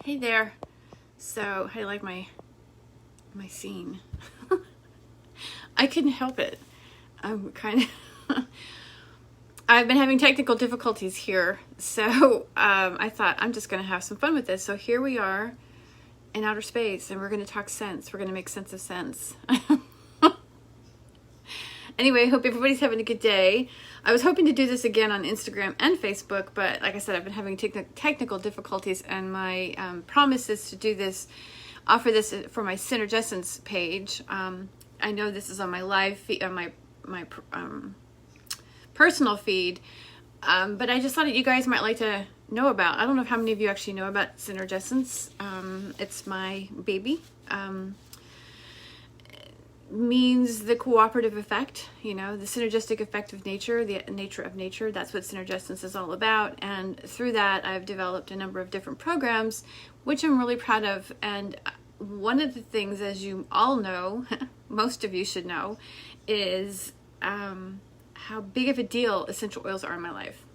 Hey there. So, how do you like my scene? I couldn't help it. I'm kind of I've been having technical difficulties here, so I thought I'm just going to have some fun with this. So here we are in outer space, and we're going to talk sense. We're going to make sense of sense. Anyway, I hope everybody's having a good day. I was hoping to do this again on Instagram and Facebook, but like I said, I've been having technical difficulties, and my promise is to do this, offer this for my Synergessence page. I know this is on my live feed, on my personal feed, but I just thought that you guys might like to know about. I don't know how many of you actually know about Synergessence. It's my baby. Means the cooperative effect, the synergistic effect of nature, the nature of nature. That's what Synergessence is all about. And through that, I've developed a number of different programs, which I'm really proud of. And one of the things, as you all know, most of you should know, is how big of a deal essential oils are in my life.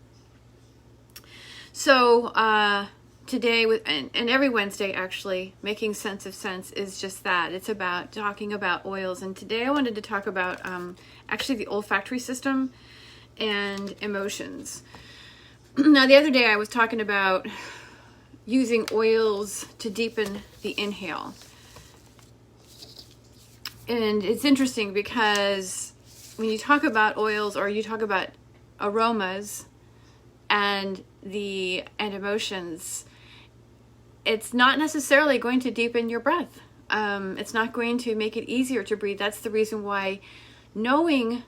So today, and every Wednesday actually, making sense of sense is just that. It's about talking about oils. And today I wanted to talk about actually the olfactory system and emotions. Now, the other day I was talking about using oils to deepen the inhale. And it's interesting because when you talk about oils or you talk about aromas and emotions, it's not necessarily going to deepen your breath. It's not going to make it easier to breathe. That's the reason why knowing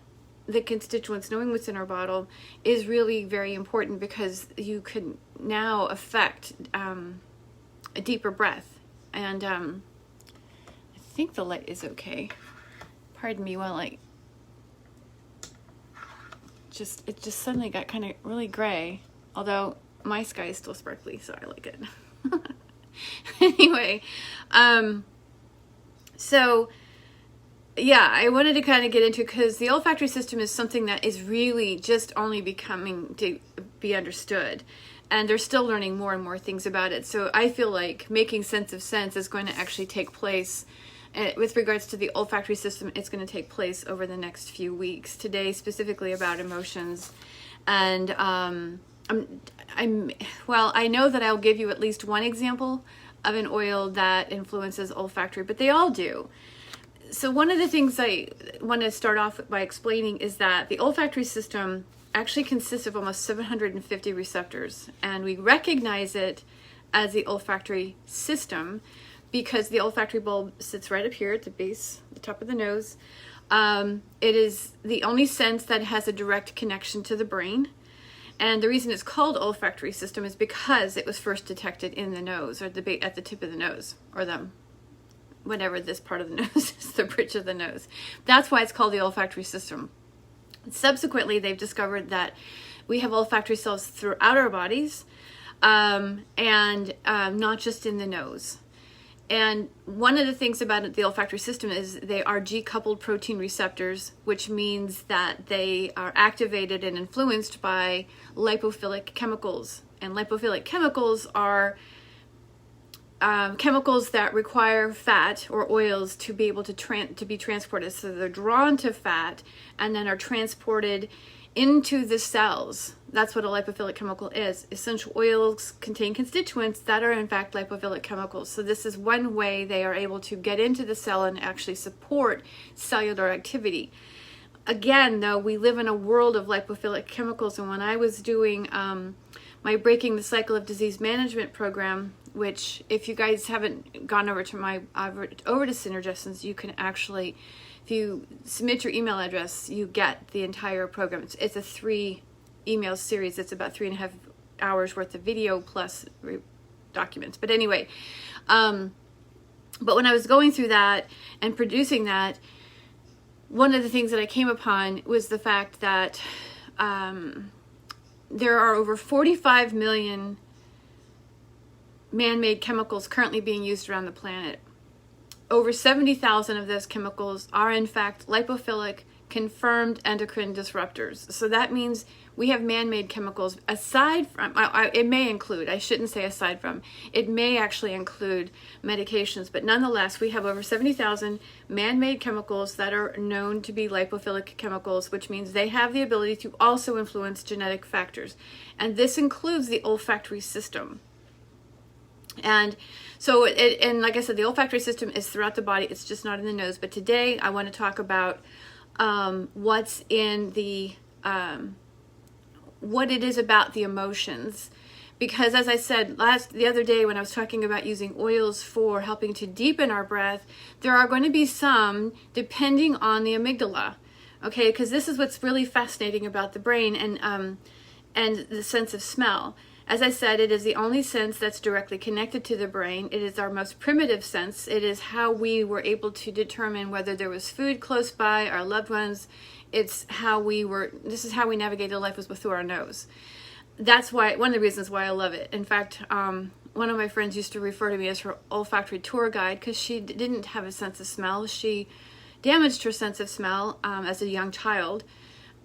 the constituents, knowing what's in our bottle is really very important, because you can now affect a deeper breath. And I think the light is okay. Pardon me while it just suddenly got kind of really gray, although my sky is still sparkly, so I like it. Anyway, so yeah, I wanted to kind of get into, because the olfactory system is something that is really just only becoming to be understood, and they're still learning more and more things about it. So I feel like making sense of sense is going to actually take place with regards to the olfactory system. It's going to take place over the next few weeks. Today specifically about emotions, and I know that I'll give you at least one example of an oil that influences olfactory, but they all do. So one of the things I want to start off by explaining is that the olfactory system actually consists of almost 750 receptors, and we recognize it as the olfactory system because the olfactory bulb sits right up here at the base, the top of the nose. It is the only sense that has a direct connection to the brain. And the reason it's called olfactory system is because it was first detected in the nose, or at the tip of the nose, or whatever this part of the nose is, the bridge of the nose. That's why it's called the olfactory system. Subsequently, they've discovered that we have olfactory cells throughout our bodies, and not just in the nose. And one of the things about the olfactory system is they are G-coupled protein receptors, which means that they are activated and influenced by lipophilic chemicals. And lipophilic chemicals are chemicals that require fat or oils to be able to be transported. So they're drawn to fat and then are transported into the cells. That's what a lipophilic chemical is. Essential oils contain constituents that are in fact lipophilic chemicals. So this is one way they are able to get into the cell and actually support cellular activity. Again, though, we live in a world of lipophilic chemicals, and when I was doing my Breaking the Cycle of Disease Management program, which if you guys haven't gone over to over to Synergessence, you can actually, if you submit your email address, you get the entire program. It's a 3 email series. It's about 3.5 hours worth of video plus documents. But anyway, but when I was going through that and producing that, one of the things that I came upon was the fact that there are over 45 million man-made chemicals currently being used around the planet. Over 70,000 of those chemicals are in fact lipophilic confirmed endocrine disruptors. So that means we have man-made chemicals aside from, it may include, I shouldn't say aside from, it may actually include medications, but nonetheless, we have over 70,000 man-made chemicals that are known to be lipophilic chemicals, which means they have the ability to also influence genetic factors. And this includes the olfactory system. And so, and like I said, the olfactory system is throughout the body. It's just not in the nose. But today I want to talk about what's in the, what it is about the emotions. Because as I said the other day when I was talking about using oils for helping to deepen our breath, there are going to be some depending on the amygdala. Okay, because this is what's really fascinating about the brain and the sense of smell. As I said, it is the only sense that's directly connected to the brain. It is our most primitive sense. It is how we were able to determine whether there was food close by, our loved ones. It's how this is how we navigated life, was through our nose. That's why, one of the reasons why I love it. In fact, one of my friends used to refer to me as her olfactory tour guide because she didn't have a sense of smell. She damaged her sense of smell as a young child.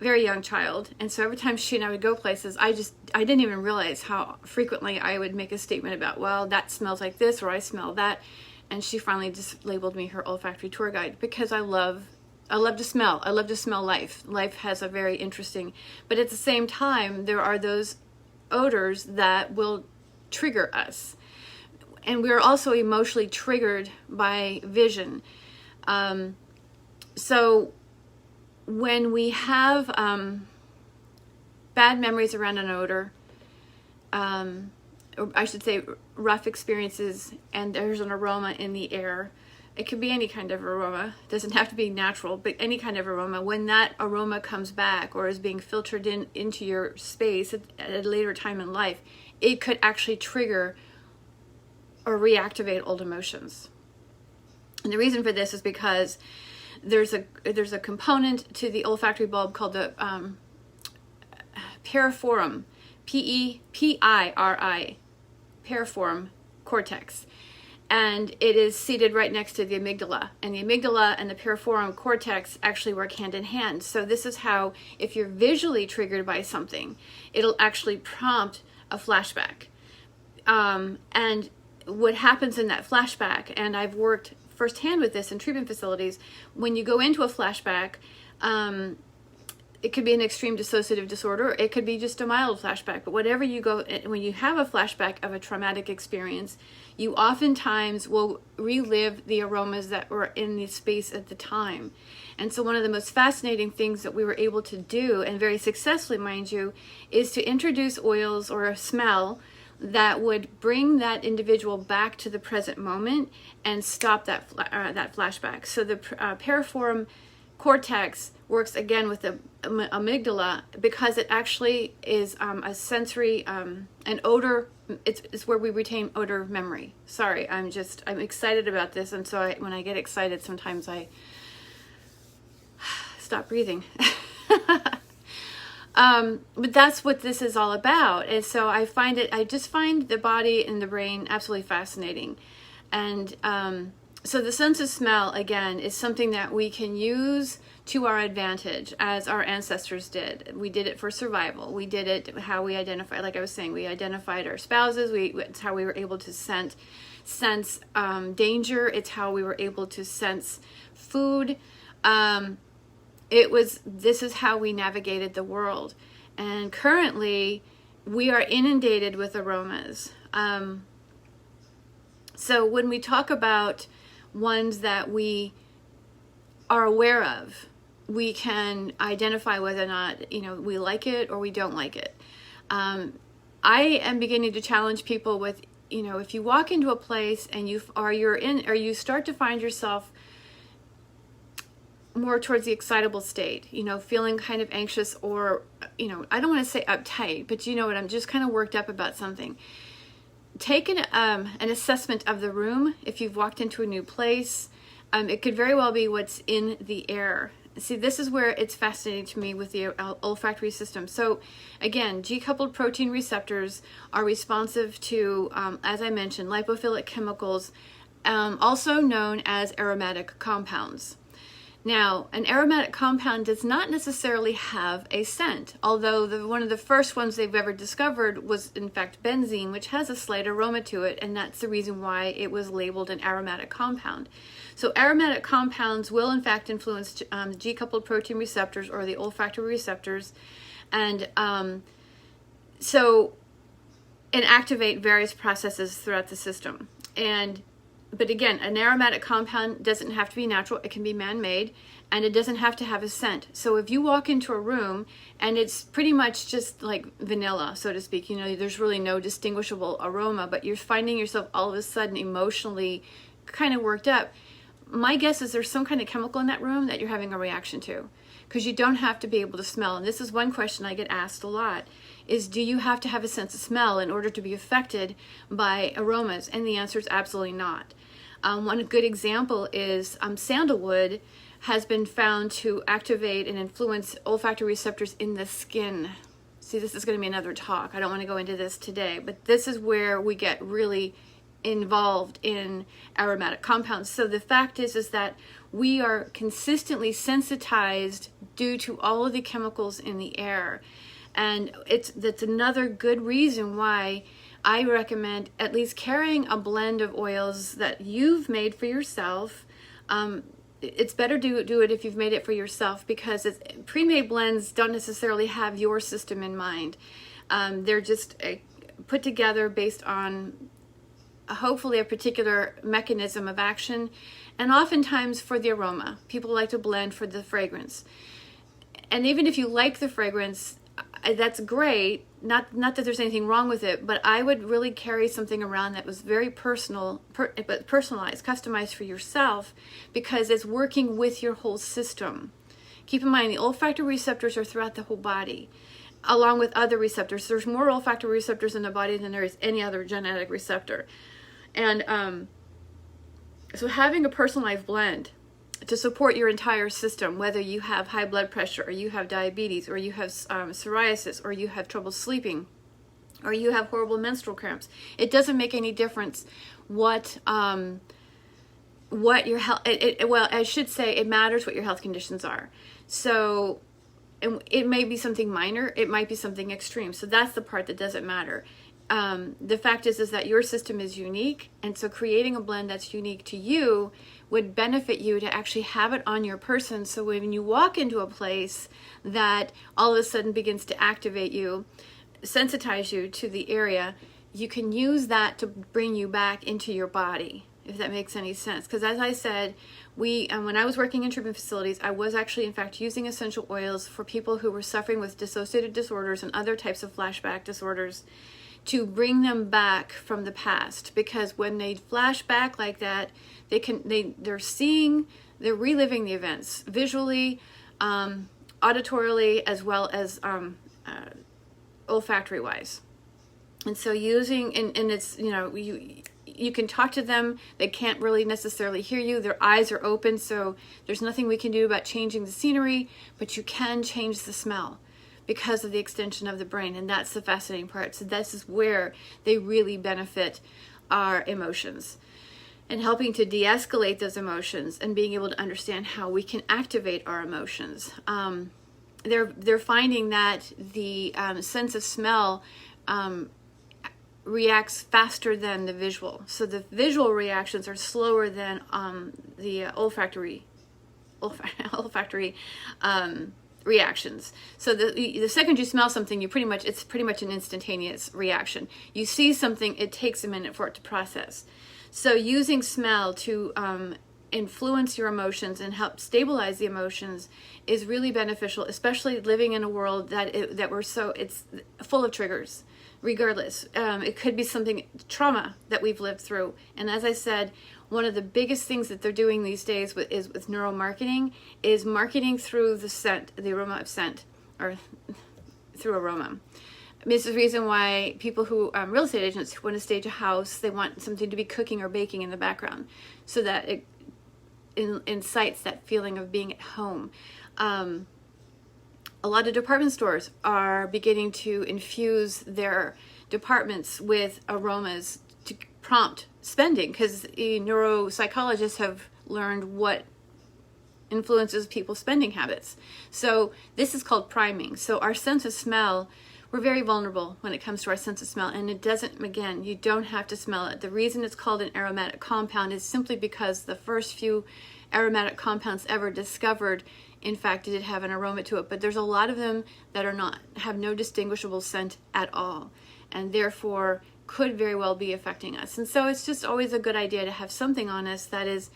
Very young child, and so every time she and I would go places, I didn't even realize how frequently I would make a statement about, well, that smells like this, or I smell that, and she finally just labeled me her olfactory tour guide because I love to smell. I love to smell life. Life has a very interesting, but at the same time, there are those odors that will trigger us, and we're also emotionally triggered by vision. So when we have bad memories around an odor, or I should say rough experiences, and there's an aroma in the air, it could be any kind of aroma, it doesn't have to be natural, but any kind of aroma, when that aroma comes back or is being filtered into your space at a later time in life, it could actually trigger or reactivate old emotions. And the reason for this is because there's a component to the olfactory bulb called the piriform, P-E-P-I-R-I, piriform cortex, and it is seated right next to the amygdala. And the amygdala and the piriform cortex actually work hand in hand. So this is how, if you're visually triggered by something, it'll actually prompt a flashback. And what happens in that flashback, and I've worked firsthand with this in treatment facilities, when you go into a flashback, it could be an extreme dissociative disorder, it could be just a mild flashback, but whatever you go, when you have a flashback of a traumatic experience, you oftentimes will relive the aromas that were in the space at the time. And so one of the most fascinating things that we were able to do, and very successfully, mind you, is to introduce oils or a smell that would bring that individual back to the present moment and stop that flashback. So the piriform cortex works again with the amygdala because it actually is a sensory, an odor. It's where we retain odor memory. Sorry, I'm excited about this, and so when I get excited, sometimes I stop breathing. But that's what this is all about. And so I just find the body and the brain absolutely fascinating. And so the sense of smell, again, is something that we can use to our advantage, as our ancestors did. We did it for survival. We did it how we identified, like I was saying, we identified our spouses. It's how we were able to sense danger. It's how we were able to sense food. This is how we navigated the world. And currently, we are inundated with aromas. So when we talk about ones that we are aware of, we can identify whether or not, we like it or we don't like it. I am beginning to challenge people with, if you walk into a place and you start to find yourself more towards the excitable state, feeling kind of anxious, or, I don't want to say uptight, but what, I'm just kind of worked up about something. Take an assessment of the room. If you've walked into a new place, it could very well be what's in the air. See, this is where it's fascinating to me with the olfactory system. So again, G-coupled protein receptors are responsive to, as I mentioned, lipophilic chemicals, also known as aromatic compounds. Now, an aromatic compound does not necessarily have a scent, although one of the first ones they've ever discovered was in fact benzene, which has a slight aroma to it, and that's the reason why it was labeled an aromatic compound. So aromatic compounds will in fact influence G-coupled protein receptors, or the olfactory receptors, and activate various processes throughout the system. But again, an aromatic compound doesn't have to be natural. It can be man-made, and it doesn't have to have a scent. So if you walk into a room and it's pretty much just like vanilla, so to speak, there's really no distinguishable aroma, but you're finding yourself all of a sudden emotionally kind of worked up, my guess is there's some kind of chemical in that room that you're having a reaction to, because you don't have to be able to smell. And this is one question I get asked a lot, is do you have to have a sense of smell in order to be affected by aromas? And the answer is absolutely not. One good example is sandalwood has been found to activate and influence olfactory receptors in the skin. See, this is going to be another talk. I don't want to go into this today, but this is where we get really involved in aromatic compounds. So the fact is that we are consistently sensitized due to all of the chemicals in the air. And that's another good reason why I recommend at least carrying a blend of oils that you've made for yourself. It's better to do it if you've made it for yourself, because pre-made blends don't necessarily have your system in mind. They're just put together based on hopefully a particular mechanism of action, and oftentimes for the aroma. People like to blend for the fragrance. And even if you like the fragrance, that's great. Not that there's anything wrong with it, but I would really carry something around that was very personal, but personalized, customized for yourself, because it's working with your whole system. Keep in mind, the olfactory receptors are throughout the whole body, along with other receptors. There's more olfactory receptors in the body than there is any other genetic receptor. And so having a personalized blend to support your entire system, whether you have high blood pressure, or you have diabetes, or you have psoriasis, or you have trouble sleeping, or you have horrible menstrual cramps, it doesn't make any difference what your health. Well, I should say it matters what your health conditions are. So it may be something minor, it might be something extreme. So that's the part that doesn't matter. The fact is that your system is unique, and so creating a blend that's unique to you would benefit you to actually have it on your person, so when you walk into a place that all of a sudden begins to activate you, sensitize you to the area, you can use that to bring you back into your body, if that makes any sense. Because as I said, when I was working in treatment facilities, I was actually in fact using essential oils for people who were suffering with dissociative disorders and other types of flashback disorders, to bring them back from the past. Because when they flash back like that, they're reliving the events visually, auditorily, as well as olfactory wise. And so and it's, you can talk to them, they can't really necessarily hear you, their eyes are open, so there's nothing we can do about changing the scenery, but you can change the smell because of the extension of the brain. And that's the fascinating part. So this is where they really benefit our emotions, and helping to de-escalate those emotions, and being able to understand how we can activate our emotions. They're finding that the sense of smell reacts faster than the visual. So the visual reactions are slower than the olfactory reactions. So the second you smell something, it's pretty much an instantaneous reaction. You see something, it takes a minute for it to process. So using smell to influence your emotions and help stabilize the emotions is really beneficial, especially living in a world it's full of triggers. Regardless, it could be trauma that we've lived through. And as I said, one of the biggest things that they're doing these days with neuromarketing is marketing through the aroma of scent, or through aroma. This is the reason why people who, real estate agents who want to stage a house, they want something to be cooking or baking in the background, so that it incites that feeling of being at home. A lot of department stores are beginning to infuse their departments with aromas to prompt spending, because neuropsychologists have learned what influences people's spending habits. So this is called priming. So our sense of smell, we're very vulnerable when it comes to our sense of smell, and it doesn't, again, you don't have to smell it. The reason it's called an aromatic compound is simply because the first few aromatic compounds ever discovered, in fact, did have an aroma to it, but there's a lot of them that are not, have no distinguishable scent at all, and therefore could very well be affecting us. And so it's just always a good idea to have something on us that is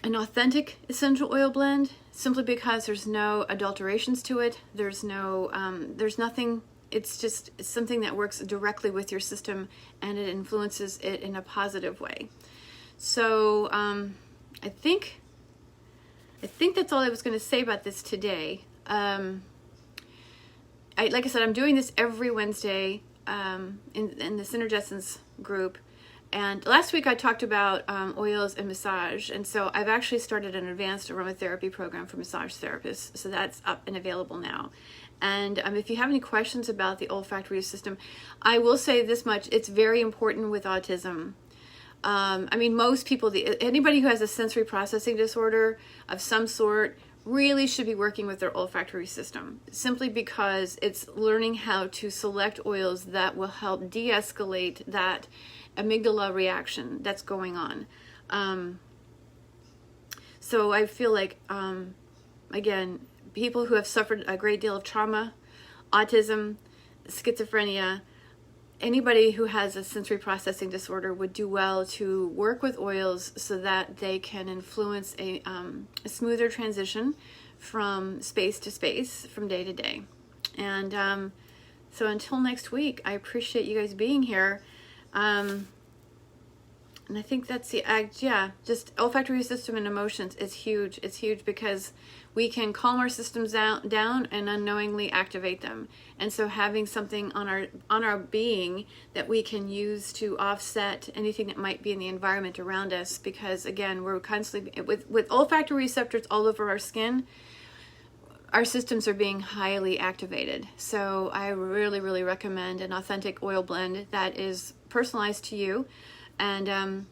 an authentic essential oil blend, simply because there's no adulterations to it. There's no, there's nothing. It's just something that works directly with your system, and it influences it in a positive way. So I think that's all I was going to say about this today. Like I said, I'm doing this every Wednesday in the Synergessence group. And last week I talked about oils and massage, and so I've actually started an advanced aromatherapy program for massage therapists, so that's up and available now. And if you have any questions about the olfactory system, I will say this much: it's very important with autism. I mean, most people, anybody who has a sensory processing disorder of some sort really should be working with their olfactory system, simply because it's learning how to select oils that will help de-escalate that amygdala reaction that's going on. So I feel like, again, people who have suffered a great deal of trauma, autism, schizophrenia, anybody who has a sensory processing disorder would do well to work with oils so that they can influence a smoother transition from space to space, from day to day. And so until next week, I appreciate you guys being here. And I think that's the act. Yeah, just olfactory system and emotions is huge. It's huge because we can calm our systems down and unknowingly activate them. And so having something on our being that we can use to offset anything that might be in the environment around us, because again, we're constantly with olfactory receptors all over our skin. Our systems are being highly activated. So I really, really recommend an authentic oil blend that is personalized to you. And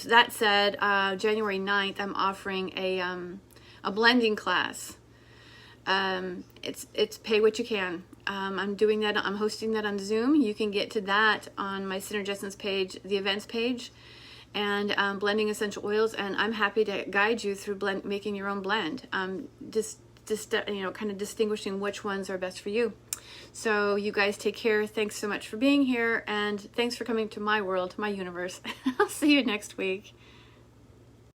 that said, January 9th, I'm offering a blending class. It's pay what you can. I'm doing that. I'm hosting that on Zoom. You can get to that on my Synergessence page, the events page, and blending essential oils. And I'm happy to guide you through making your own blend. Just kind of distinguishing which ones are best for you. So you guys take care. Thanks so much for being here, and thanks for coming to my world, my universe. I'll see you next week.